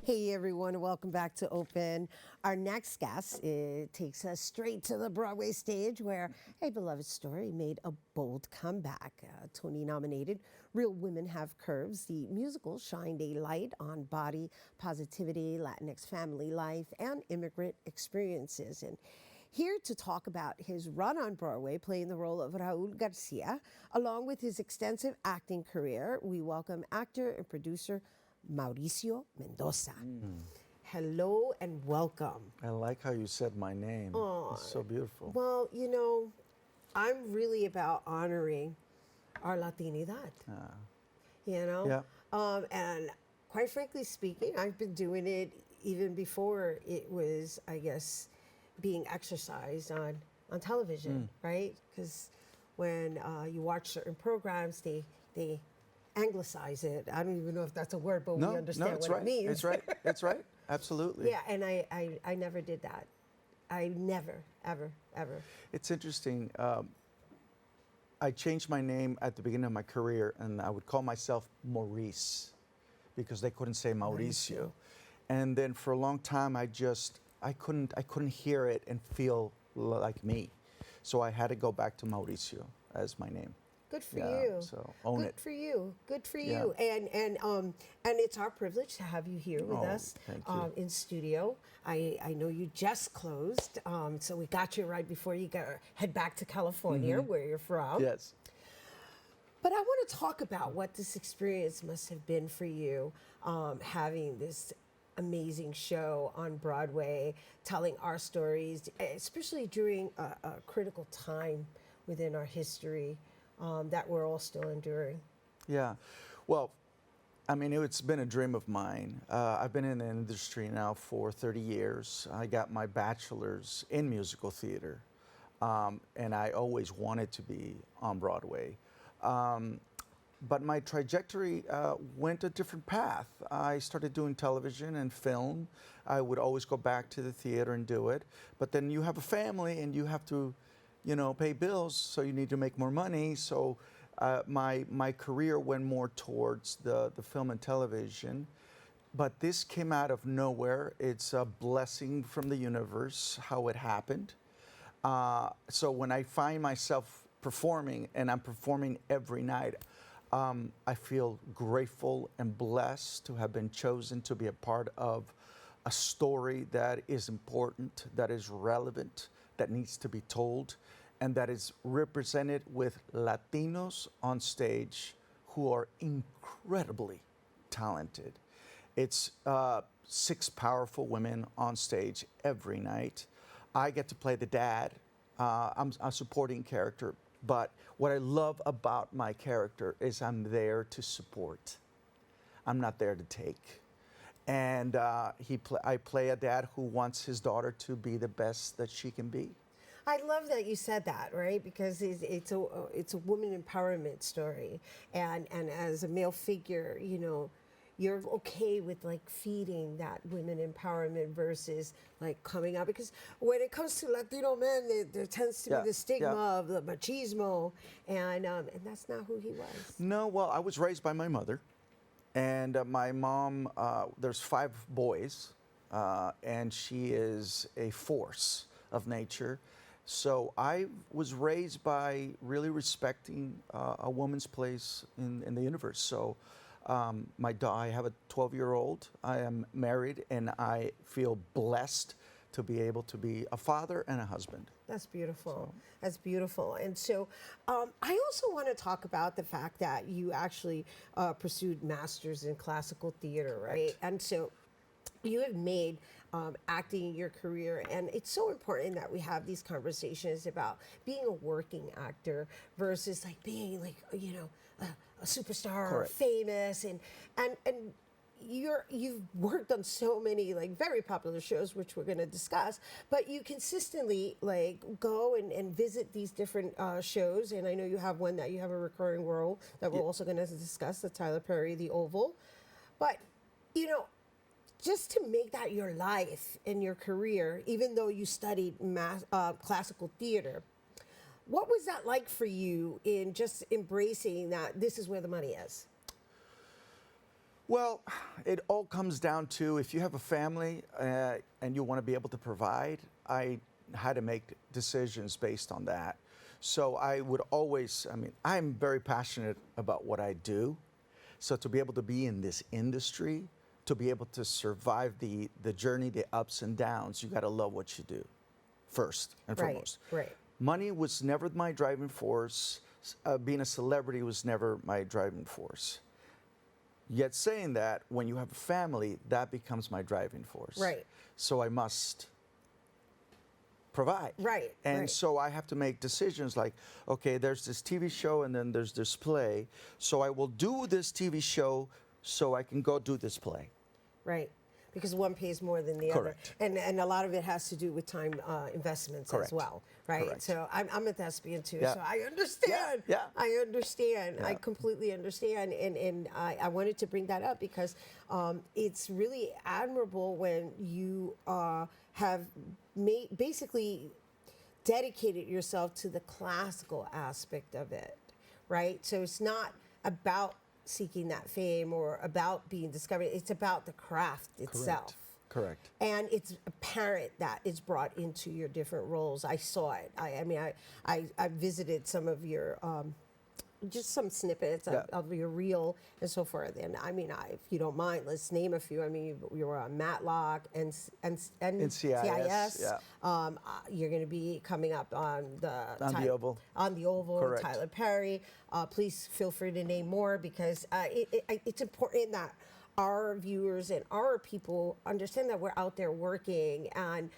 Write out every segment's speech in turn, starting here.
Hey everyone, welcome back to Open. Our next guest takes us straight to the Broadway stage where a beloved story made a bold comeback. Tony nominated Real Women Have Curves, the musical shined a light on body positivity, Latinx family life, and immigrant experiences. And here to talk about his run on Broadway, playing the role of Raúl Garcia, along with his extensive acting career, we welcome actor and producer Mauricio Mendoza. Hello and welcome. I like how you said my name. It's so beautiful. Well, you know, I'm really about honoring our Latinidad. You know? Yeah. And quite frankly speaking, I've been doing it even before it was, I guess, being exercised on television, right? Because when you watch certain programs, they anglicize it. I don't even know if that's a word, but we understand what it means. It's right. It's right. Absolutely. Yeah, and I never did that. I never, ever, ever. It's interesting. I changed my name at the beginning of my career, and I would call myself Maurice because they couldn't say Mauricio. And then for a long time, I couldn't hear it and feel like me. So I had to go back to Mauricio as my name. Good for you. So own Good it. for you. Good for Yeah. you. And it's our privilege to have you here with us thank you. in studio. I know you just closed, so we got you right before you head back to California, where you're from. Yes. But I want to talk about what this experience must have been for you, having this amazing show on Broadway, telling our stories, especially during a critical time within our history. That we're all still enduring. Yeah. Well, I mean, it's been a dream of mine. I've been in the industry now for 30 years. I got my bachelor's in musical theater, and I always wanted to be on Broadway. But my trajectory went a different path. I started doing television and film. I would always go back to the theater and do it. But then you have a family and you have to, pay bills, so you need to make more money. So my career went more towards the film and television. But this came out of nowhere. It's a blessing from the universe, how it happened. So when I find myself performing, and I'm performing every night, I feel grateful and blessed to have been chosen to be a part of a story that is important, that is relevant, that needs to be told, and that is represented with Latinos on stage who are incredibly talented. It's 6 powerful women on stage every night. I get to play the dad. I'm a supporting character, but what I love about my character is I'm there to support. I'm not there to take. And I play a dad who wants his daughter to be the best that she can be. I love that you said that, right? Because it's a woman empowerment story, and as a male figure, you're okay with like feeding that women empowerment versus like coming out, because when it comes to Latino men, there tends to be the stigma of the machismo, and that's not who he was. No, well, I was raised by my mother, and my mom. There's 5 boys, and she is a force of nature. So I was raised by really respecting a woman's place in the universe. So I have a 12-year-old. I am married, and I feel blessed to be able to be a father and a husband. That's beautiful. That's beautiful. And so I also want to talk about the fact that you actually pursued masters in classical theater, right? And so you have made acting your career, and it's so important that we have these conversations about being a working actor versus like being like a superstar or famous, and you've worked on so many like very popular shows, which we're going to discuss, but you consistently like go and visit these different shows, and I know you have one that you have a recurring role that we're also going to discuss, the Tyler Perry, The Oval, but just to make that your life and your career, even though you studied classical theater, what was that like for you in just embracing that this is where the money is? Well, it all comes down to if you have a family and you want to be able to provide, I had to make decisions based on that. So I would always, I mean, I'm very passionate about what I do. So to be able to be in this industry, to be able to survive the journey, the ups and downs, you got to love what you do first and foremost. Right. Money was never my driving force. Being a celebrity was never my driving force. Yet saying that, when you have a family, that becomes my driving force. Right. So I must provide. Right. And right. so I have to make decisions like, okay, there's this TV show and then there's this play. So I will do this TV show so I can go do this play. Right. Because one pays more than the Correct. other. And a lot of it has to do with time investments Correct. as well, right? Correct. So I'm a thespian too, Yeah. so I understand. Yeah. I understand. Yeah. I completely understand. And I wanted to bring that up because it's really admirable when you have basically dedicated yourself to the classical aspect of it, right? So it's not about seeking that fame or about being discovered. It's about the craft itself. Correct. And it's apparent that it's brought into your different roles. I saw it. I visited some of your just some snippets of your reel and so forth. And I mean, if you don't mind, let's name a few. I mean, you were on Matlock and NCIS. Yeah. You're going to be coming up on The Oval. On the Oval, Correct. Tyler Perry. Please feel free to name more because it's important that our viewers and our people understand that we're out there working, and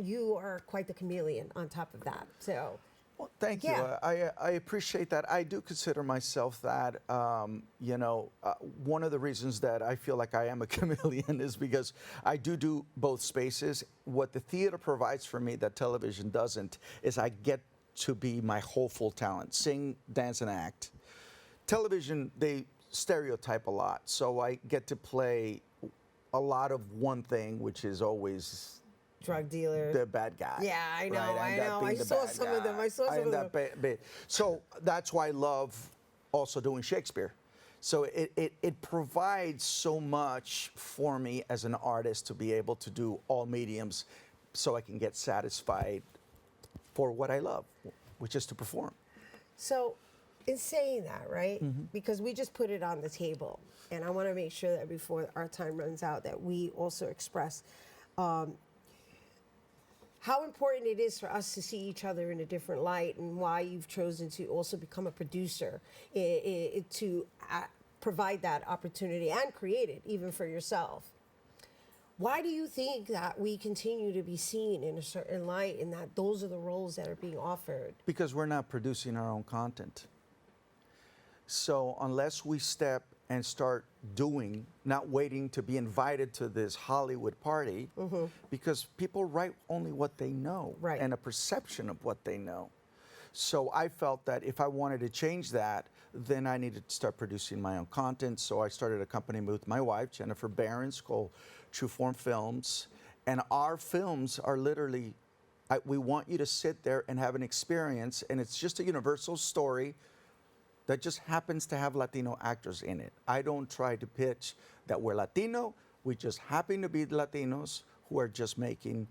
you are quite the chameleon on top of that. So. Well, thank you. Yeah. I appreciate that. I do consider myself that. One of the reasons that I feel like I am a chameleon is because I do both spaces. What the theater provides for me that television doesn't is I get to be my whole full talent, sing, dance, and act. Television, they stereotype a lot, so I get to play a lot of one thing, which is always Drug dealer. the bad guy. Yeah, I know, right? I know. I saw some of them. I saw some of them. So that's why I love also doing Shakespeare. So it provides so much for me as an artist to be able to do all mediums so I can get satisfied for what I love, which is to perform. So in saying that, right, because we just put it on the table, and I want to make sure that before our time runs out that we also express how important it is for us to see each other in a different light, and why you've chosen to also become a producer to provide that opportunity and create it even for yourself. Why do you think that we continue to be seen in a certain light and that those are the roles that are being offered? Because we're not producing our own content. So unless we step and start doing, not waiting to be invited to this Hollywood party, because people write only what they know and a perception of what they know. So I felt that if I wanted to change that, then I needed to start producing my own content. So I started a company with my wife, Jennifer Barron's, called True Form Films. And our films are literally, we want you to sit there and have an experience, and it's just a universal story that just happens to have Latino actors in it. I don't try to pitch that we're Latino. We just happen to be Latinos who are just making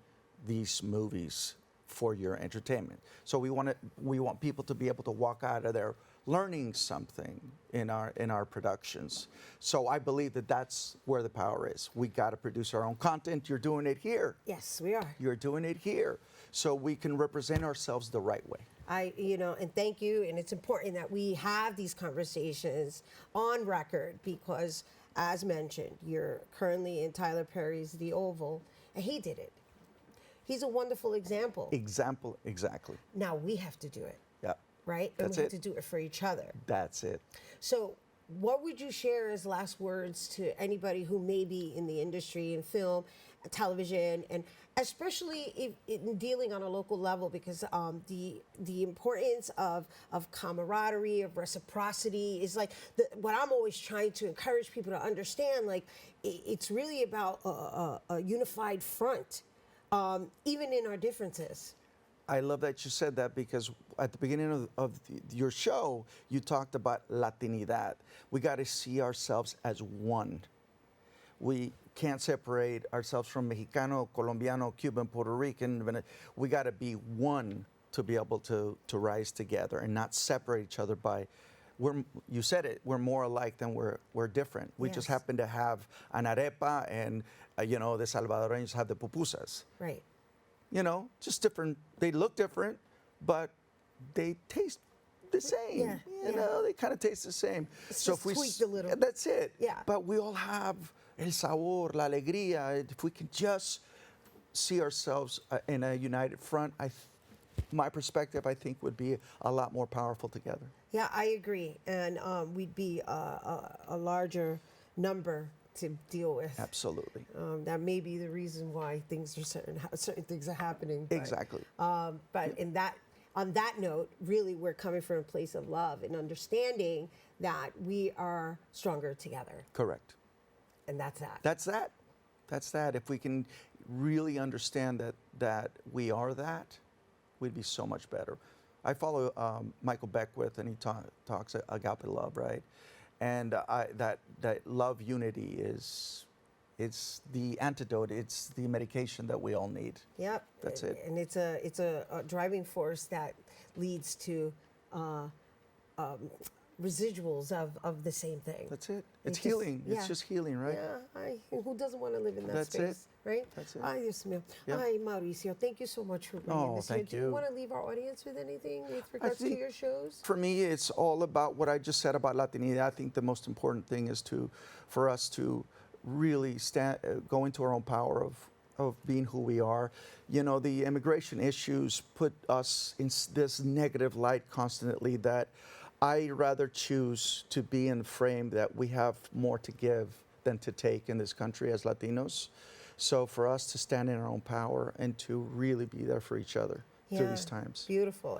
these movies for your entertainment. So we want people to be able to walk out of there learning something in our productions. So I believe that that's where the power is. We got to produce our own content. You're doing it here. Yes, we are. You're doing it here. So we can represent ourselves the right way. And thank you. And it's important that we have these conversations on record because, as mentioned, you're currently in Tyler Perry's The Oval, and he did it. He's a wonderful example. Exactly. Now we have to do it. Yeah. Right? That's and we it. have to do it for each other. That's it. So what would you share as last words to anybody who may be in the industry, in film, television, and especially in dealing on a local level, because the importance of camaraderie, of reciprocity is like what I'm always trying to encourage people to understand. Like it's really about a unified front, even in our differences. I love that you said that because at the beginning of your show, you talked about Latinidad. We got to see ourselves as one. We can't separate ourselves from Mexicano, Colombiano, Cuban, Puerto Rican. We got to be one to be able to rise together and not separate each other by. You said it. We're more alike than we're different. We just Yes. happen to have an arepa, and the Salvadoreños have the pupusas. Right. Just different. They look different, but they taste the same. Yeah, They kind of taste the same. It's just tweaked a little. That's it. Yeah. But we all have el sabor, la alegría. If we can just see ourselves in a united front, my perspective, I think, would be a lot more powerful together. Yeah, I agree. And we'd be a larger number to deal with. Absolutely. That may be the reason why certain things are happening. But, Exactly. But on that note, really, we're coming from a place of love and understanding that we are stronger together. Correct. And that's that. That's that. If we can really understand that we are that, we'd be so much better. I follow Michael Beckwith, and he talks agape love, right? And that love unity it's the antidote. It's the medication that we all need. Yep. That's it. And it's a driving force that leads to residuals of the same thing. That's it. It's just- healing. yeah. It's just healing, right? Yeah. Who doesn't want to live in that That's space, right? That's it. Ay, Dios mío. Yeah. Ay, Mauricio, thank you so much for bringing Oh, this thank here. Do you you. want to leave our audience with anything with regards to think your shows? For me, it's all about what I just said about Latinidad. I think the most important thing is for us to really go into our own power of being who we are. The immigration issues put us in this negative light constantly that I rather choose to be in the frame that we have more to give than to take in this country as Latinos. So for us to stand in our own power and to really be there for each other through these times. Beautiful.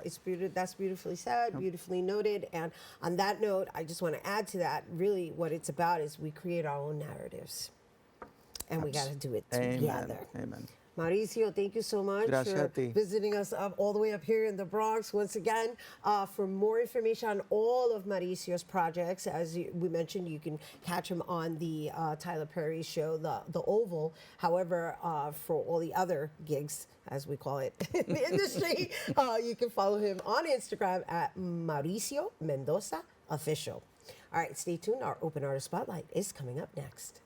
That's beautifully said, beautifully noted. And on that note, I just want to add to that, really what it's about is we create our own narratives. And we got to do it together. Amen. Mauricio, thank you so much Gracias for a ti. visiting us all the way up here in the Bronx. Once again, for more information on all of Mauricio's projects, as we mentioned, you can catch him on the Tyler Perry show, the Oval. However, for all the other gigs, as we call it in the industry, you can follow him on Instagram at Mauricio Mendoza Official. All right, stay tuned. Our Open Artist Spotlight is coming up next.